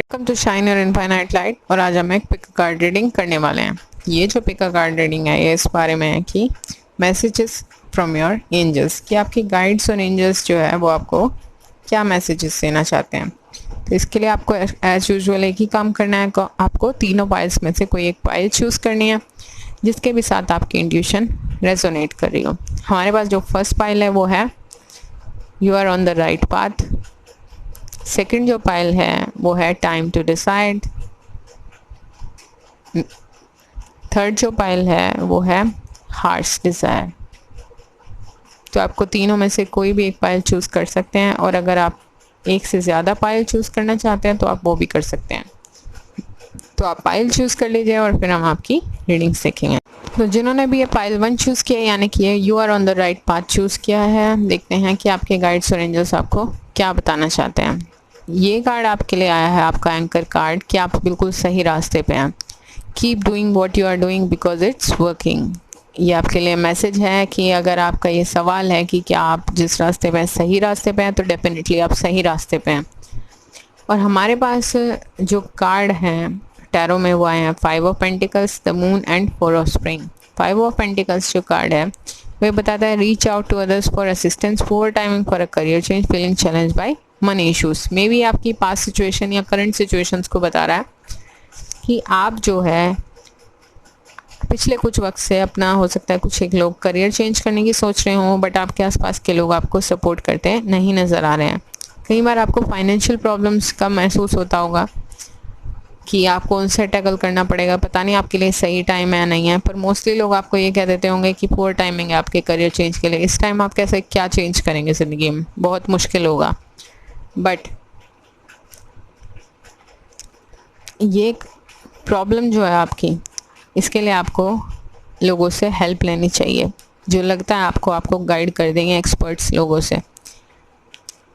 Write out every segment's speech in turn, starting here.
Welcome to shine your infinite light. और आज हम एक पिक कार्ड रीडिंग करने वाले हैं। ये जो पिक कार्ड रीडिंग है ये इस बारे में है कि मैसेजेस फ्रॉम योर एंजल्स, कि आपके गाइड्स और एंजल्स जो है वो आपको क्या मैसेजेस देना चाहते हैं। तो इसके लिए आपको एज यूजुअल एक ही काम करना है, आपको तीनों पाइल्स में से कोई एक पाइल चूज़ करनी है जिसके भी साथ आपकी इंट्यूशन रेजोनेट कर रही हो। हमारे पास जो फर्स्ट पाइल है वो है you are on the right path. Second जो पाइल है वो है टाइम टू डिसाइड। थर्ड जो पाइल है वो है हार्ट्स डिज़ायर। तो आपको तीनों में से कोई भी एक पाइल चूज़ कर सकते हैं, और अगर आप एक से ज़्यादा पाइल चूज़ करना चाहते हैं तो आप वो भी कर सकते हैं। तो आप पाइल चूज़ कर लीजिए और फिर हम आपकी रीडिंग्स देखेंगे। तो जिन्होंने भी ये पाइल 1 चूज़ किया यानी कि you are on the right path choose किया है, देखते हैं कि आपके गाइड्स और एंजल्स आपको क्या बताना चाहते हैं। ये कार्ड आपके लिए आया है, आपका एंकर कार्ड, कि आप बिल्कुल सही रास्ते पे हैं। Keep doing what you are doing because it's working. ये आपके लिए मैसेज है कि अगर आपका ये सवाल है कि क्या आप जिस रास्ते पे हैं सही रास्ते पे हैं, तो डेफिनेटली आप सही रास्ते पे हैं। और हमारे पास जो कार्ड हैं टैरो में वो आए हैं 5 of pentacles, the moon and 4 of spring. 5 of pentacles जो कार्ड है वह बताता है reach out to others for assistance, poor timing for a career change, feeling challenge by money issues. Maybe आपकी पास्ट सिचुएशन या current situations को बता रहा है कि आप जो है पिछले कुछ वक्त से अपना, हो सकता है कुछ एक लोग करियर चेंज करने की सोच रहे हों, बट आपके आसपास के लोग आपको सपोर्ट करते नहीं नज़र आ रहे हैं। कई बार आपको फाइनेंशियल प्रॉब्लम्स का महसूस होता होगा कि आपको उनसे टैकल करना पड़ेगा, पता नहीं आपके लिए सही टाइम है या नहीं है। पर मोस्टली लोग आपको ये कह देते होंगे कि पुअर टाइमिंग है आपके करियर चेंज के लिए। इस टाइम आप कैसे क्या चेंज करेंगे ज़िंदगी में, बहुत मुश्किल होगा। बट ये प्रॉब्लम जो है आपकी, इसके लिए आपको लोगों से हेल्प लेनी चाहिए, जो लगता है आपको गाइड कर देंगे एक्सपर्ट्स लोगों से।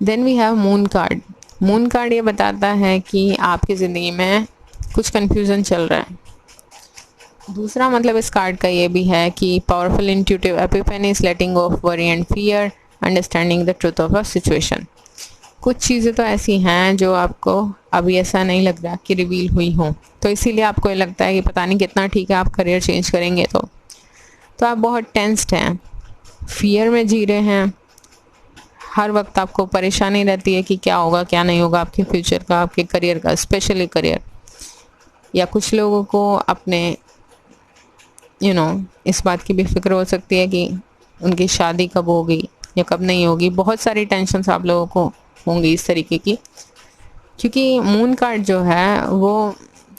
Then we have moon card. Moon card ये बताता है कि आपकी ज़िंदगी में कुछ कन्फ्यूज़न चल रहा है। दूसरा मतलब इस कार्ड का ये भी है कि powerful intuitive epiphany is letting of worry and fear, understanding the truth of a situation. कुछ चीज़ें तो ऐसी हैं जो आपको अभी ऐसा नहीं लग रहा कि रिवील हुई हों, तो इसीलिए आपको ये लगता है कि पता नहीं कितना ठीक है आप करियर चेंज करेंगे। तो आप बहुत टेंस्ड हैं, फियर में जी रहे हैं। हर वक्त आपको परेशानी रहती है कि क्या होगा क्या नहीं होगा आपके फ्यूचर का, आपके करियर का, स्पेशली करियर। या कुछ लोगों को अपने इस बात की भी फिक्र हो सकती है कि उनकी शादी कब होगी या कब नहीं होगी। बहुत सारी टेंशन्स आप लोगों को होंगी इस तरीके की, क्योंकि मून कार्ड जो है वो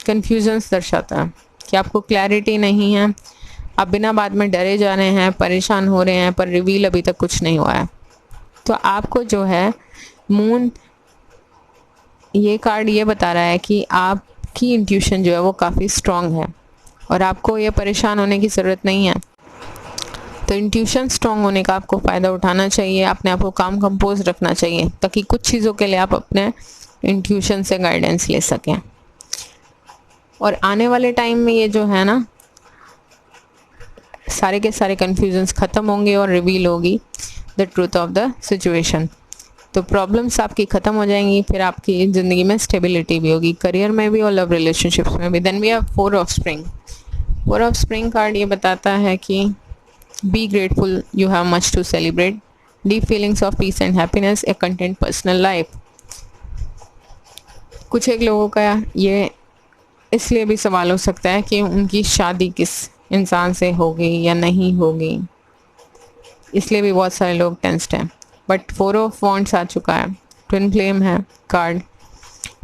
कन्फ्यूजन्स दर्शाता है कि आपको क्लैरिटी नहीं है, आप बिना बात में डरे जा रहे हैं, परेशान हो रहे हैं, पर रिवील अभी तक कुछ नहीं हुआ है। तो आपको जो है मून, ये कार्ड ये बता रहा है कि आपकी इंट्यूशन जो है वो काफ़ी स्ट्रांग है और आपको ये परेशान होने की ज़रूरत नहीं है। तो इंट्यूशन स्ट्रांग होने का आपको फ़ायदा उठाना चाहिए, अपने आप को काम कंपोज रखना चाहिए, ताकि कुछ चीज़ों के लिए आप अपने इंट्यूशन से गाइडेंस ले सकें। और आने वाले टाइम में ये जो है ना, सारे के सारे कन्फ्यूजन्स ख़त्म होंगे और रिवील होगी the truth of the situation. तो प्रॉब्लम्स आपकी ख़त्म हो जाएंगी, फिर आपकी ज़िंदगी में स्टेबिलिटी भी होगी, करियर में भी और लव रिलेशनशिप्स में भी। Then we have 4 of spring. 4 of spring card ये बताता है कि be grateful, you have much to celebrate, deep feelings of peace and happiness, a content personal life. कुछ एक लोगों का ये इसलिए भी सवाल हो सकता है कि उनकी शादी किस इंसान से होगी या नहीं होगी, इसलिए भी बहुत सारे लोग टेंस्ड हैं। बट 4 ऑफ वॉन्ड्स आ चुका है, ट्विन फ्लेम है कार्ड,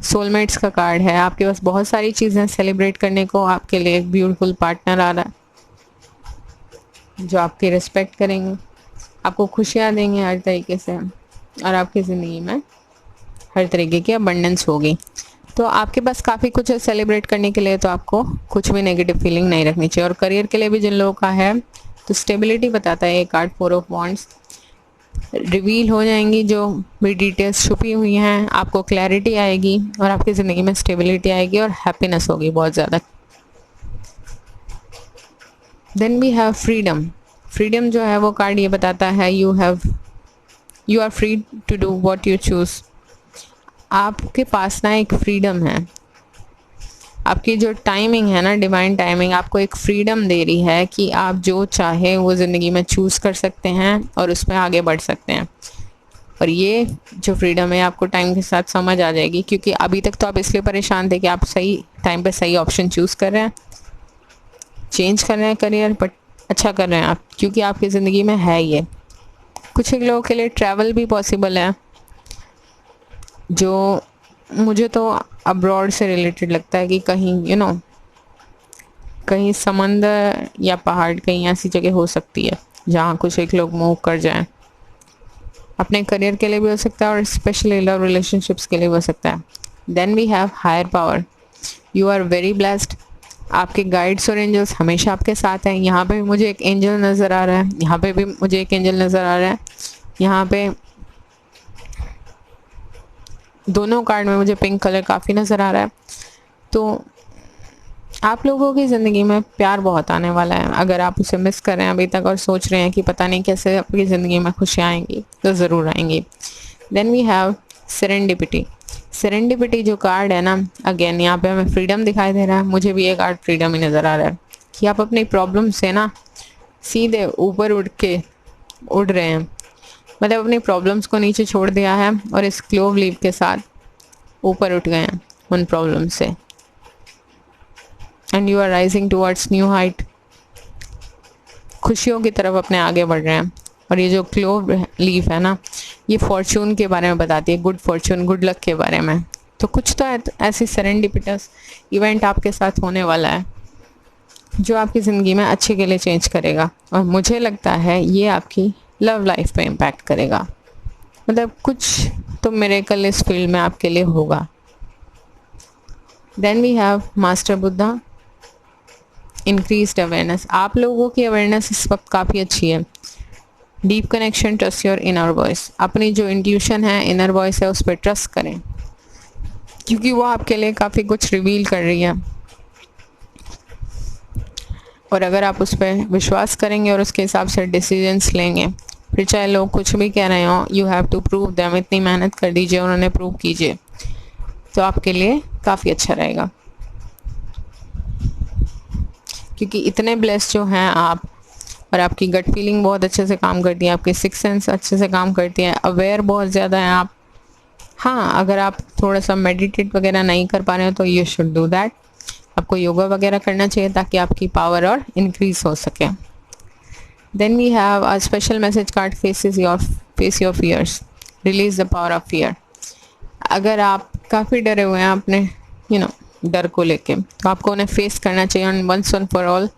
सोलमेट्स का कार्ड है। आपके पास बहुत सारी चीज़ें सेलिब्रेट करने को, आपके लिए एक ब्यूटीफुल पार्टनर आ रहा है जो आपकी रिस्पेक्ट करेंगे, आपको खुशियाँ देंगे हर तरीके से, और आपकी ज़िंदगी में हर तरीके की अबंडेंस होगी। तो आपके पास काफ़ी कुछ है सेलिब्रेट करने के लिए, तो आपको कुछ भी नेगेटिव फीलिंग नहीं रखनी चाहिए। और करियर के लिए भी जिन लोगों का है तो स्टेबिलिटी बताता है ये कार्ड। 4 ऑफ वॉन्ड्स रिवील हो जाएंगी जो भी डिटेल्स छुपी हुई हैं, आपको क्लैरिटी आएगी और आपकी ज़िंदगी में स्टेबिलिटी आएगी और हैप्पीनेस होगी बहुत ज़्यादा। Then we have freedom. Freedom जो है वो कार्ड ये बताता है you are free to do what you choose. आपके पास ना एक फ्रीडम है, आपकी जो टाइमिंग है ना, डिवाइन टाइमिंग आपको एक फ्रीडम दे रही है कि आप जो चाहे वो ज़िंदगी में चूज़ कर सकते हैं और उसमें आगे बढ़ सकते हैं। और ये जो फ्रीडम है आपको टाइम के साथ समझ आ जाएगी, क्योंकि अभी तक तो आप इसलिए परेशान थे कि आप सही टाइम पे सही ऑप्शन चूज़ कर रहे हैं, चेंज कर रहे हैं करियर, बट अच्छा कर रहे हैं आप, क्योंकि आपकी ज़िंदगी में है ये। कुछ एक लोगों के लिए ट्रैवल भी पॉसिबल है, जो मुझे तो अब्रॉड से रिलेटेड लगता है कि कहीं कहीं समंदर या पहाड़, कहीं ऐसी जगह हो सकती है जहाँ कुछ एक लोग मूव कर जाएं। अपने करियर के लिए भी हो सकता है और स्पेशली लव रिलेशनशिप्स के लिए भी हो सकता है। Then we have higher power. You are very blessed. आपके गाइड्स और एंजल्स हमेशा आपके साथ हैं। यहाँ पे भी मुझे एक एंजल नज़र आ रहा है, यहाँ पे भी मुझे एक एंजल नज़र आ रहा है, यहाँ पे दोनों कार्ड में मुझे पिंक कलर काफ़ी नज़र आ रहा है। तो आप लोगों की ज़िंदगी में प्यार बहुत आने वाला है। अगर आप उसे मिस कर रहे हैं अभी तक और सोच रहे हैं कि पता नहीं कैसे आपकी ज़िंदगी में खुशियाँ आएंगी, तो ज़रूर आएंगी। Then we have serendipity. Serendipity जो कार्ड है ना, अगेन यहाँ पे हमें फ्रीडम दिखाई दे रहा है। मुझे भी ये कार्ड फ्रीडम ही नज़र आ रहा है कि आप अपनी प्रॉब्लम से ना सीधे ऊपर उड़ रहे हैं, मतलब अपनी प्रॉब्लम्स को नीचे छोड़ दिया है और इस क्लोव लीव के साथ ऊपर उठ गए हैं उन प्रॉब्लम से। And you are rising towards new height. खुशियों की तरफ अपने आगे बढ़ रहे हैं। और ये जो क्लोव लीफ है ना, ये फॉर्चून के बारे में बताती है, गुड फॉर्चून, गुड लक के बारे में। तो कुछ तो ऐसी सेरेंडिपिटस इवेंट आपके साथ होने वाला है जो आपकी ज़िंदगी में अच्छे के लिए चेंज करेगा। और मुझे लगता है ये आपकी लव लाइफ पे इम्पैक्ट करेगा, मतलब कुछ तो मिरेकल इस फील्ड में आपके लिए होगा। Then we have master Buddha. Increased awareness. आप लोगों की अवेयरनेस इस वक्त काफ़ी अच्छी है। Deep connection, trust your inner voice. अपनी जो इंट्यूशन है, इनर वॉइस है, उस पर ट्रस्ट करें, क्योंकि वो आपके लिए काफ़ी कुछ रिवील कर रही है। और अगर आप उस पर विश्वास करेंगे और उसके हिसाब से डिसीजंस लेंगे, फिर चाहे लोग कुछ भी कह रहे हो, you have to prove them. इतनी मेहनत कर दीजिए और उन्हें प्रूव कीजिए, तो आपके लिए काफ़ी अच्छा रहेगा। क्योंकि इतने ब्लेस्ड जो हैं आप, और आपकी गट फीलिंग बहुत अच्छे से काम करती है, आपकी सिक्स सेंस अच्छे से काम करती है, अवेयर बहुत ज़्यादा हैं आप। हाँ, अगर आप थोड़ा सा मेडिटेट वगैरह नहीं कर पा रहे हो तो यू शुड डू दैट। आपको योगा वगैरह करना चाहिए ताकि आपकी पावर और इंक्रीज हो सके। Then we have a special message card, face your fears, release the power of fear. अगर आप काफ़ी डरे हुए हैं अपने डर को लेके, तो आपको उन्हें फेस करना चाहिए और वंस एंड फॉर ऑल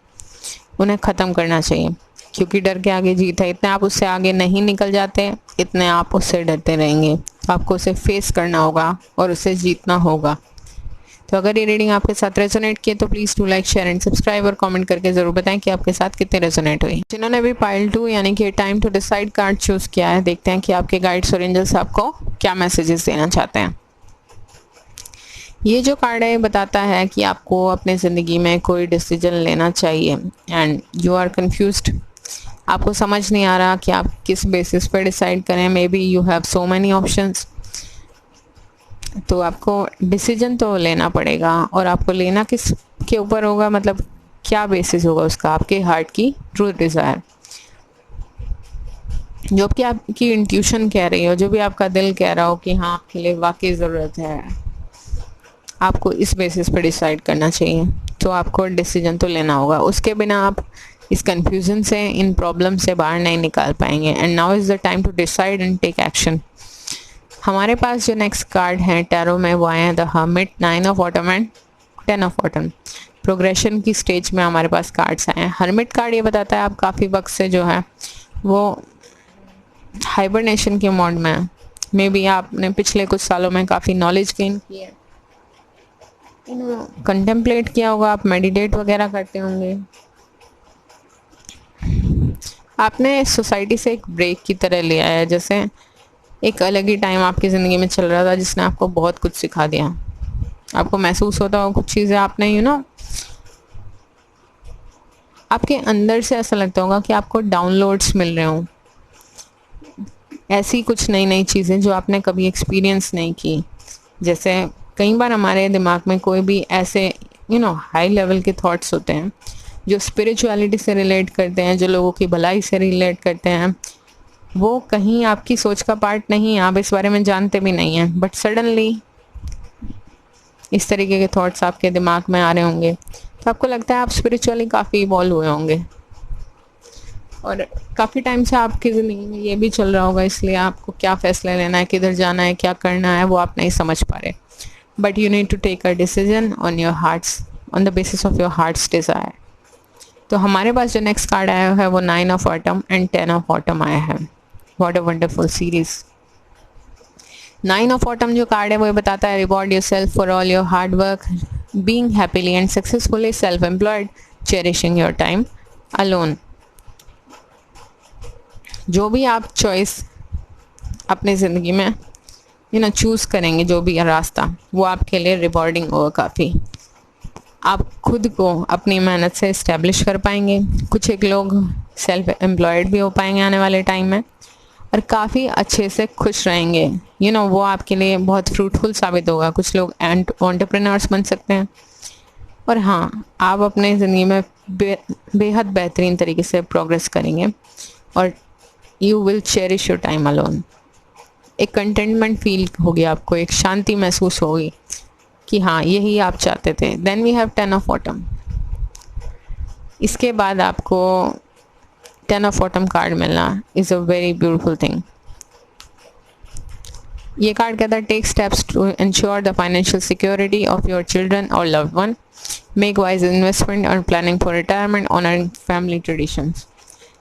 उन्हें ख़त्म करना चाहिए, क्योंकि डर के आगे जीत है। इतने आप उससे आगे नहीं निकल जाते, इतने आप उससे डरते रहेंगे। तो आपको उसे फेस करना होगा और उसे जीतना होगा। तो अगर ये रीडिंग आपके साथ रेजोनेट किए तो please do like, share and subscribe, और कमेंट करके ज़रूर बताएं कि आपके साथ कितने रेजोनेट हुई। जिन्होंने भी पाइल 2 यानी कि time to decide card choose किया है, देखते हैं कि आपके गाइड्स और एंजल्स आपको क्या मैसेजेस देना चाहते हैं। ये जो कार्ड है बताता है कि आपको अपने ज़िंदगी में कोई डिसीजन लेना चाहिए एंड यू आर कन्फ्यूज्ड। आपको समझ नहीं आ रहा कि आप किस बेसिस पर डिसाइड करें। May be you have so many options. तो आपको डिसीजन तो लेना पड़ेगा, और आपको लेना किस के ऊपर होगा, मतलब क्या बेसिस होगा उसका, आपके हार्ट की ट्रू डिज़ायर, जो कि आपकी इंट्यूशन कह रही हो, जो भी आपका दिल कह रहा हो कि हाँ आपके लिए वाकई ज़रूरत है, आपको इस बेसिस पर डिसाइड करना चाहिए। तो आपको डिसीजन तो लेना होगा, उसके बिना आप इस कन्फ्यूज़न से, इन प्रॉब्लम से बाहर नहीं निकाल पाएंगे। And now is the time to decide and take action. हमारे पास जो नेक्स्ट कार्ड है टैरो में, वो आए हैं the hermit, 9 of autumn and 10 of autumn. Progression की स्टेज में हमारे पास कार्ड्स आए हैं। हर्मिट कार्ड ये बताता है आप काफ़ी वक्त से जो है वो हाइबरनेशन के मोड में है। मे बी आपने पिछले कुछ सालों में काफ़ी नॉलेज गेन की है, कंटेम्पलेट किया होगा, आप मेडिटेट वगैरह करते होंगे। आपने सोसाइटी से एक ब्रेक की तरह लिया है, जैसे एक अलग ही टाइम आपकी ज़िंदगी में चल रहा था जिसने आपको बहुत कुछ सिखा दिया। आपको महसूस होता हो कुछ चीज़ें आपने आपके अंदर से ऐसा लगता होगा कि आपको डाउनलोड्स मिल रहे हों, ऐसी कुछ नई नई चीज़ें जो आपने कभी एक्सपीरियंस नहीं की। जैसे कई बार हमारे दिमाग में कोई भी ऐसे हाई लेवल के थॉट्स होते हैं जो स्पिरिचुअलिटी से रिलेट करते हैं, जो लोगों की भलाई से रिलेट करते हैं, वो कहीं आपकी सोच का पार्ट नहीं है, आप इस बारे में जानते भी नहीं हैं, बट सडनली इस तरीके के थॉट्स आपके दिमाग में आ रहे होंगे, तो आपको लगता है आप स्पिरिचुअली काफ़ी इवॉल्व हुए होंगे और काफ़ी टाइम से आपकी ज़िंदगी में ये भी चल रहा होगा, इसलिए आपको क्या फ़ैसला लेना है, किधर जाना है, क्या करना है, वो आप नहीं समझ पा रहे, but you need to take a decision on your heart's, on the basis of your heart's desire. तो हमारे पास जो नेक्स्ट कार्ड आया है वो 9 of autumn and 10 of autumn आया है। What a wonderful series. 9 of autumn जो कार्ड है वो बताता है reward yourself for all your hard work, being happily and successfully self employed, cherishing your time alone. जो भी आप चॉइस अपनी ज़िंदगी में चूज़ करेंगे, जो भी रास्ता, वो आपके लिए रिवॉर्डिंग होगा काफ़ी। आप खुद को अपनी मेहनत से इस्टेब्लिश कर पाएंगे, कुछ एक लोग सेल्फ एम्प्लॉयड भी हो पाएंगे आने वाले टाइम में और काफ़ी अच्छे से खुश रहेंगे। वो आपके लिए बहुत फ्रूटफुल साबित होगा। कुछ लोग एंटरप्रेन्योर्स बन सकते हैं और हाँ, आप अपने ज़िंदगी में बेहद बेहतरीन तरीके से प्रोग्रेस करेंगे और you will cherish your time alone. एक कंटेंटमेंट फील होगी आपको, एक शांति महसूस होगी कि हाँ, यही आप चाहते थे। Then we have 10 of autumn. इसके बाद आपको 10 ऑफ ऑटम कार्ड मिलना is a very beautiful thing. ये कार्ड कहता है take steps to ensure the financial security of your children और loved one, make wise investment और planning for retirement, honouring family traditions.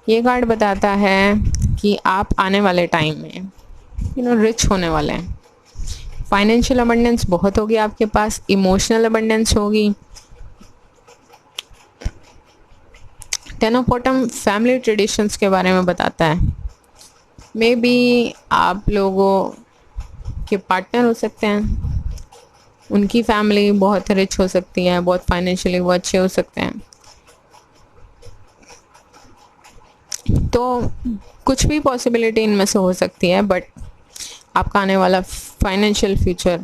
ये कार्ड बताता है कि आप आने वाले टाइम में रिच होने वाले हैं। फाइनेंशियल अबंडेंस बहुत होगी आपके पास, इमोशनल अबंडेंस होगी। 10 ऑफ ऑटम फैमिली ट्रेडिशंस के बारे में बताता है। मे बी आप लोगों के पार्टनर हो सकते हैं, उनकी फैमिली बहुत रिच हो सकती है, बहुत फाइनेंशियली वो अच्छे हो सकते हैं। तो कुछ भी पॉसिबिलिटी इनमें से हो सकती है, बट आपका आने वाला फाइनेंशियल फ्यूचर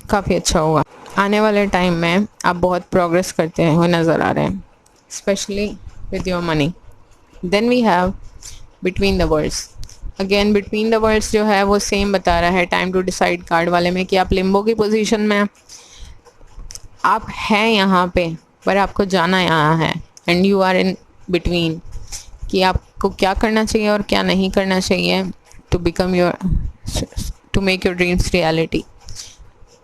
काफ़ी अच्छा होगा। आने वाले टाइम में आप बहुत प्रोग्रेस करते हुए नज़र आ रहे हैं, specially with your money. Then we have between the words. Again between the words जो है वो सेम बता रहा है टाइम टू डिसाइड कार्ड वाले में कि आप लिम्बो की पोजीशन में आप हैं यहाँ पे, पर आपको जाना यहाँ है and you are in between, कि आपको क्या करना चाहिए और क्या नहीं करना चाहिए to make your dreams reality.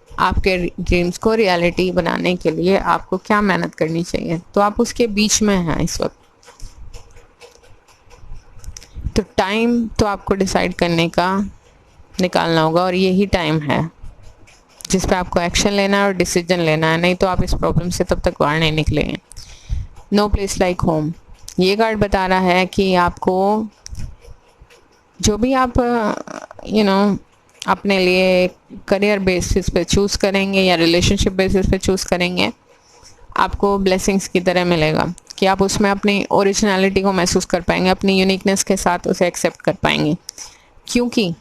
आपके ड्रीम्स को रियलिटी बनाने के लिए आपको क्या मेहनत करनी चाहिए, तो आप उसके बीच में हैं इस वक्त। तो टाइम तो आपको डिसाइड करने का निकालना होगा और यही टाइम है जिस पे आपको एक्शन लेना है और डिसीजन लेना है, नहीं तो आप इस प्रॉब्लम से तब तक बाहर नहीं निकलेंगे। No place like home. ये कार्ड बता रहा है कि आपको जो भी आप अपने लिए करियर बेसिस पे चूज़ करेंगे या रिलेशनशिप बेसिस पे चूज़ करेंगे, आपको ब्लेसिंग्स की तरह मिलेगा कि आप उसमें अपनी ओरिजिनलिटी को महसूस कर पाएंगे, अपनी यूनिकनेस के साथ उसे एक्सेप्ट कर पाएंगे, क्योंकि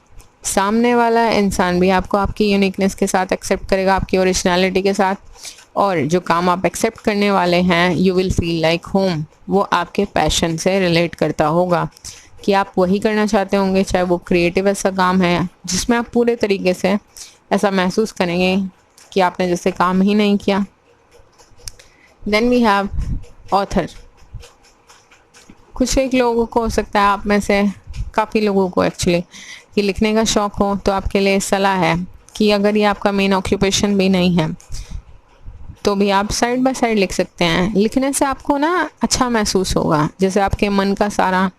सामने वाला इंसान भी आपको आपकी यूनिकनेस के साथ एक्सेप्ट करेगा, आपकी ओरिजिनलिटी के साथ। और जो काम आप एक्सेप्ट करने वाले हैं, you will feel like home, वो आपके पैशन से रिलेट करता होगा कि आप वही करना चाहते होंगे, चाहे वो क्रिएटिव ऐसा काम है जिसमें आप पूरे तरीके से ऐसा महसूस करेंगे कि आपने जैसे काम ही नहीं किया। Then we have author. कुछ एक लोगों को हो सकता है, आप में से काफ़ी लोगों को एक्चुअली, कि लिखने का शौक़ हो, तो आपके लिए सलाह है कि अगर ये आपका मेन ऑक्यूपेशन भी नहीं है तो भी आप साइड बाय साइड लिख सकते हैं। लिखने से आपको ना अच्छा महसूस होगा, जैसे आपके मन का सारा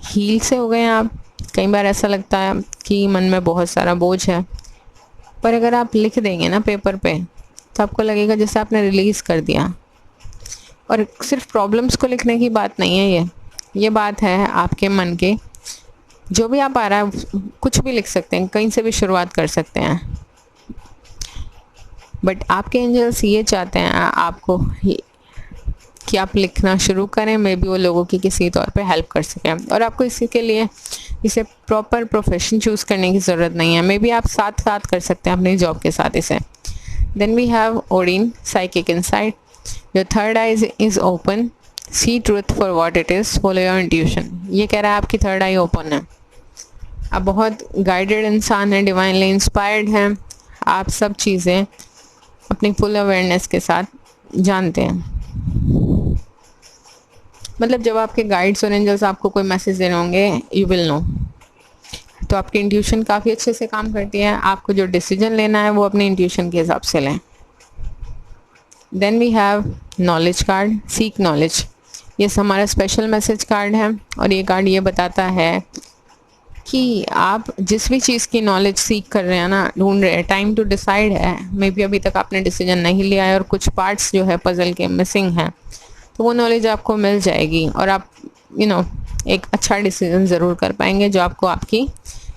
हील से हो गए हैं आप। कई बार ऐसा लगता है कि मन में बहुत सारा बोझ है, पर अगर आप लिख देंगे ना पेपर पे, तो आपको लगेगा जैसे आपने रिलीज़ कर दिया। और सिर्फ प्रॉब्लम्स को लिखने की बात नहीं है ये बात है आपके मन के, जो भी आप आ रहा है कुछ भी लिख सकते हैं, कहीं से भी शुरुआत कर सकते हैं। बट आपके एंजल्स ये चाहते हैं आपको कि आप लिखना शुरू करें, मे बी वो लोगों की किसी तौर पे हेल्प कर सकें और आपको इसी के लिए इसे प्रॉपर प्रोफेशन चूज़ करने की ज़रूरत नहीं है, मे बी आप साथ साथ कर सकते हैं अपनी जॉब के साथ इसे। Then we have Odin, psychic insight, your third eye is open, see truth for what it is, follow your intuition. ये कह रहा है आपकी थर्ड आई ओपन है, आप बहुत गाइडेड इंसान हैं, डिवाइनली इंस्पायर्ड हैं, आप सब चीज़ें अपनी फुल अवेयरनेस के साथ जानते हैं। मतलब जब आपके गाइड्स और एंजल्स आपको कोई मैसेज दे रहे होंगे, यू विल नो। तो आपकी इंट्यूशन काफ़ी अच्छे से काम करती है, आपको जो डिसीजन लेना है वो अपनी इंट्यूशन के हिसाब से लें। Then we have knowledge card, seek knowledge. ये हमारा स्पेशल मैसेज कार्ड है और ये कार्ड ये बताता है कि आप जिस भी चीज़ की नॉलेज सीख कर रहे हैं ना, ढूंढ रहे हैं, टाइम टू डिसाइड है, मे बी अभी तक आपने डिसीजन नहीं लिया है और कुछ पार्ट्स जो है पजल के मिसिंग हैं, तो वो नॉलेज आपको मिल जाएगी और आप एक अच्छा डिसीजन ज़रूर कर पाएंगे जो आपको आपकी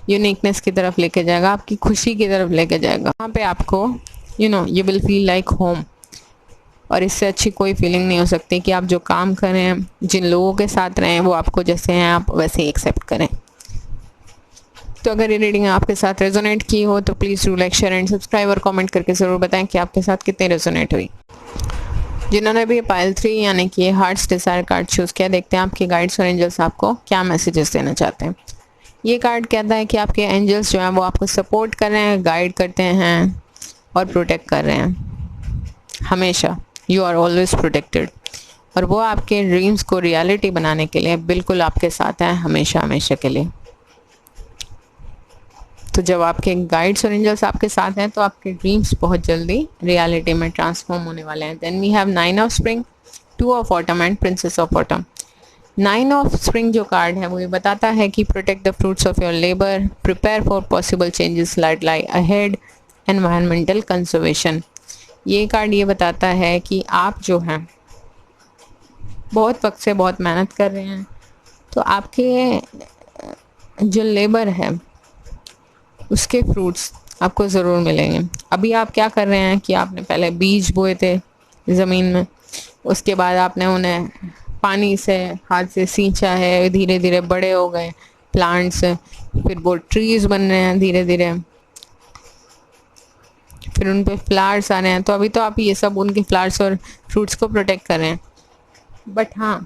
यूनिकनेस की तरफ लेके जाएगा, आपकी खुशी की तरफ लेके जाएगा। वहाँ पे आपको you will feel like home, और इससे अच्छी कोई फीलिंग नहीं हो सकती कि आप जो काम करें, जिन लोगों के साथ रहें, वो आपको जैसे हैं आप वैसे ही एक्सेप्ट करें। तो अगर ये रीडिंग आपके साथ रेजोनेट की हो तो please do like, share and subscribe और कमेंट करके ज़रूर बताएं कि आपके साथ कितनी रेजोनेट हुई। जिन्होंने भी पाइल 3 यानी कि हार्ट्स डिजायर कार्ड चूज़ किया, देखते हैं आपके गाइड्स और एंजल्स आपको क्या मैसेजेस देना चाहते हैं। ये कार्ड कहता है कि आपके एंजल्स जो हैं वो आपको सपोर्ट कर रहे हैं, गाइड करते हैं और प्रोटेक्ट कर रहे हैं हमेशा। यू आर ऑलवेज प्रोटेक्टेड, और वो आपके ड्रीम्स को रियलिटी बनाने के लिए बिल्कुल आपके साथ हैं हमेशा हमेशा के लिए। तो जब आपके गाइड्स और एंजल्स आपके साथ हैं तो आपके ड्रीम्स बहुत जल्दी रियलिटी में ट्रांसफॉर्म होने वाले हैं। Then we have 9 of spring, 2 of autumn and princess of autumn. 9 of spring जो कार्ड है वो ये बताता है कि protect the fruits of your labour, prepare for possible changes that lie ahead, environmental conservation. ये कार्ड ये बताता है कि आप जो हैं बहुत वक्त से बहुत मेहनत कर रहे हैं, तो आपके जो लेबर है उसके फ्रूट्स आपको ज़रूर मिलेंगे। अभी आप क्या कर रहे हैं कि आपने पहले बीज बोए थे ज़मीन में, उसके बाद आपने उन्हें पानी से हाथ से सींचा है, धीरे धीरे बड़े हो गए प्लांट्स, फिर वो ट्रीज़ बन रहे हैं धीरे धीरे, फिर उन पे फ्लावर्स आ रहे हैं। तो अभी तो आप ये सब उनके फ्लावर्स और फ्रूट्स को प्रोटेक्ट कर रहे हैं, बट हाँ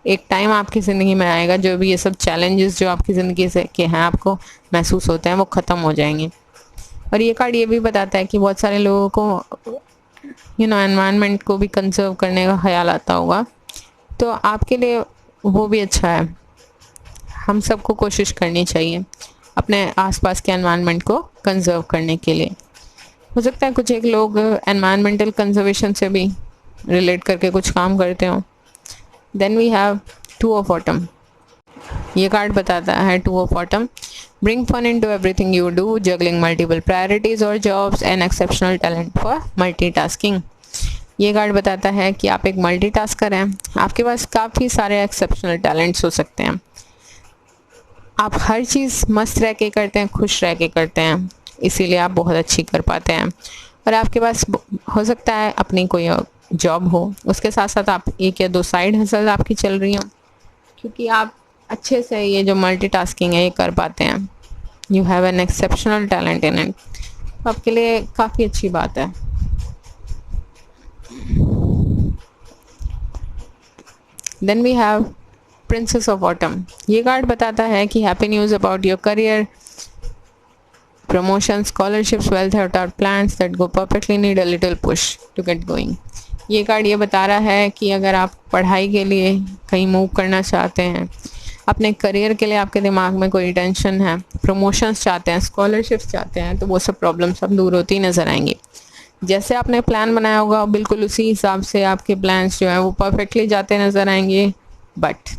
एक टाइम आपकी ज़िंदगी में आएगा जो भी ये सब चैलेंजेस जो आपकी ज़िंदगी से के हैं आपको महसूस होते हैं वो ख़त्म हो जाएंगे। और ये कार्ड ये भी बताता है कि बहुत सारे लोगों को एनवायरनमेंट को भी कंजर्व करने का ख्याल आता होगा, तो आपके लिए वो भी अच्छा है। हम सबको कोशिश करनी चाहिए अपने आसपास के एनवायरनमेंट को कंजर्व करने के लिए। हो सकता है कुछ एक लोग एनवायरनमेंटल कंजर्वेशन से भी रिलेट करके कुछ काम करते हों। Then we have 2 of autumn. ये कार्ड बताता है 2 of autumn, bring fun into everything you do, juggling multiple priorities और jobs and exceptional talent for multitasking. ये कार्ड बताता है कि आप एक मल्टीटास्कर हैं, आपके पास काफ़ी सारे एक्सेप्शनल टैलेंट्स हो सकते हैं, आप हर चीज़ मस्त रह के करते हैं, खुश रह के करते हैं, इसीलिए आप बहुत अच्छी कर पाते हैं। और आपके पास हो सकता है अपनी कोई जॉब हो, उसके साथ साथ आप 1 या 2 साइड हसल आपकी चल रही हो, क्योंकि आप अच्छे से ये जो मल्टीटास्किंग है ये कर पाते हैं। You have an exceptional talent in it, आपके लिए काफ़ी अच्छी बात है। Then we have princess of autumn. ये कार्ड बताता है कि happy news about your career, promotion, scholarships, wealth और plans that go perfectly need a little push to get going. ये कार्ड ये बता रहा है कि अगर आप पढ़ाई के लिए कहीं मूव करना चाहते हैं, अपने करियर के लिए आपके दिमाग में कोई टेंशन है, प्रमोशंस चाहते हैं, स्कॉलरशिप्स चाहते हैं, तो वो सब प्रॉब्लम सब दूर होती नज़र आएंगी। जैसे आपने प्लान बनाया होगा बिल्कुल उसी हिसाब से आपके प्लान्स जो हैं वो परफेक्टली जाते नज़र आएंगे, बट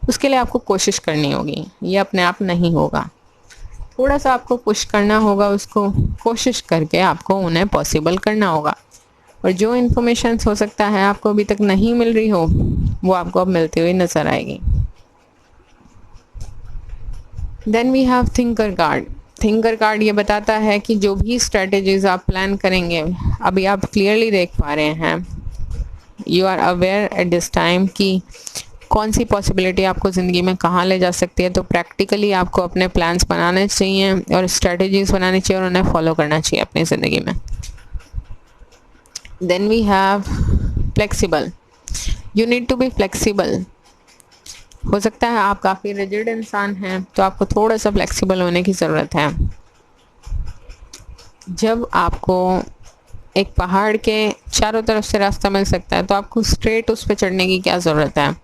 उसके लिए आपको कोशिश करनी होगी, ये अपने आप नहीं होगा। थोड़ा सा आपको पुश करना होगा, उसको कोशिश करके आपको उन्हें पॉसिबल करना होगा। और जो इन्फॉर्मेशन हो सकता है आपको अभी तक नहीं मिल रही हो, वो आपको अब मिलती हुई नज़र आएगी। Then we have thinker card. Thinker card ये बताता है कि जो भी स्ट्रेटजीज आप प्लान करेंगे, अभी आप क्लियरली देख पा रहे हैं, you are aware at this time कि कौन सी पॉसिबिलिटी आपको ज़िंदगी में कहाँ ले जा सकती है। तो प्रैक्टिकली आपको अपने प्लान्स बनाने चाहिए और स्ट्रेटजीज बनानी चाहिए और उन्हें फॉलो करना चाहिए अपनी ज़िंदगी में। Then we have flexible. You need to be flexible. हो सकता है आप काफ़ी रिजिड इंसान हैं, तो आपको थोड़ा सा फ्लेक्सिबल होने की ज़रूरत है। जब आपको एक पहाड़ के चारों तरफ से रास्ता मिल सकता है, तो आपको स्ट्रेट उस पर चढ़ने की क्या ज़रूरत है।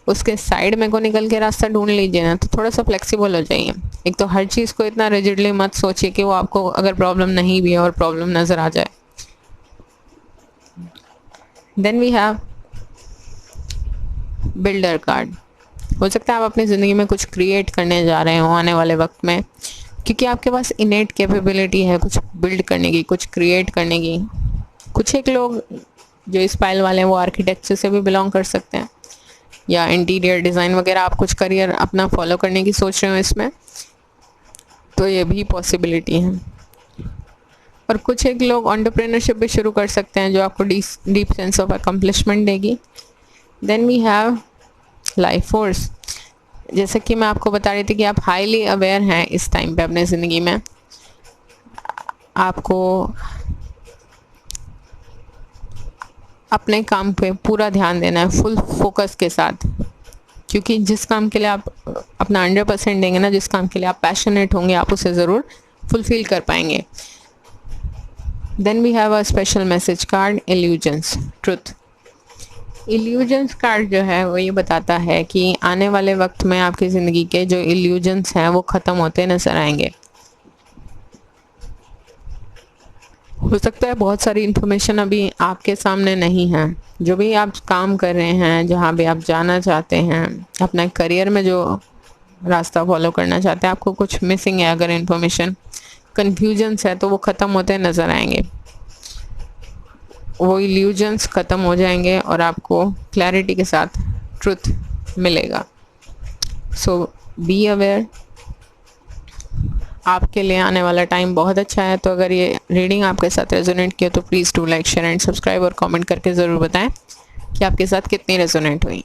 उसके साइड में को निकल के रास्ता ढूंढ लीजिए ना। तो थोड़ा सा फ्लेक्सिबल हो जाइए। एक तो हर चीज़ को इतना रिजिडली मत सोचिए कि वो आपको अगर प्रॉब्लम नहीं भी है और प्रॉब्लम नज़र आ जाए। Then we have builder card. हो सकता है आप अपनी ज़िंदगी में कुछ क्रिएट करने जा रहे हो आने वाले वक्त में, क्योंकि आपके पास इनेट कैपेबिलिटी है कुछ बिल्ड करने की, कुछ क्रिएट करने की। कुछ एक लोग जो इस पाइल वाले हैं वो आर्किटेक्चर से भी बिलोंग कर सकते हैं, या इंटीरियर डिज़ाइन वगैरह। आप कुछ करियर अपना फॉलो करने की सोच रहे हो इसमें, तो ये भी पॉसिबिलिटी है। और कुछ एक लोग एंटरप्रेन्योरशिप भी शुरू कर सकते हैं, जो आपको डीप सेंस ऑफ अकम्पलिशमेंट देगी। Then we have life force. जैसे कि मैं आपको बता रही थी कि आप हाईली अवेयर हैं इस टाइम पे अपने ज़िंदगी में। आपको अपने काम पे पूरा ध्यान देना है फुल फोकस के साथ, क्योंकि जिस काम के लिए आप अपना 100% देंगे ना, जिस काम के लिए आप पैशनेट होंगे, आप उसे ज़रूर फुलफिल कर पाएंगे। Then we have a special message card, illusions, truth. Illusions card जो है वो ये बताता है कि आने वाले वक्त में आपकी ज़िंदगी के जो इल्यूजन्स हैं वो ख़त्म होते नज़र आएंगे। हो सकता है बहुत सारी इन्फॉर्मेशन अभी आपके सामने नहीं है। जो भी आप काम कर रहे हैं, जहाँ भी आप जाना चाहते हैं, अपना करियर में जो रास्ता फॉलो करना चाहते हैं, आपको कुछ मिसिंग है अगर इन्फॉर्मेशन, कन्फ्यूजन्स है, तो वो ख़त्म होते नज़र आएंगे। वो इल्यूजन्स ख़त्म हो जाएंगे और आपको क्लैरिटी के साथ ट्रुथ मिलेगा। सो बी अवेयर। आपके लिए आने वाला टाइम बहुत अच्छा है। तो अगर ये रीडिंग आपके साथ रेजोनेट किया तो please do like, share and subscribe, और कमेंट करके ज़रूर बताएं कि आपके साथ कितनी रेजोनेट हुई।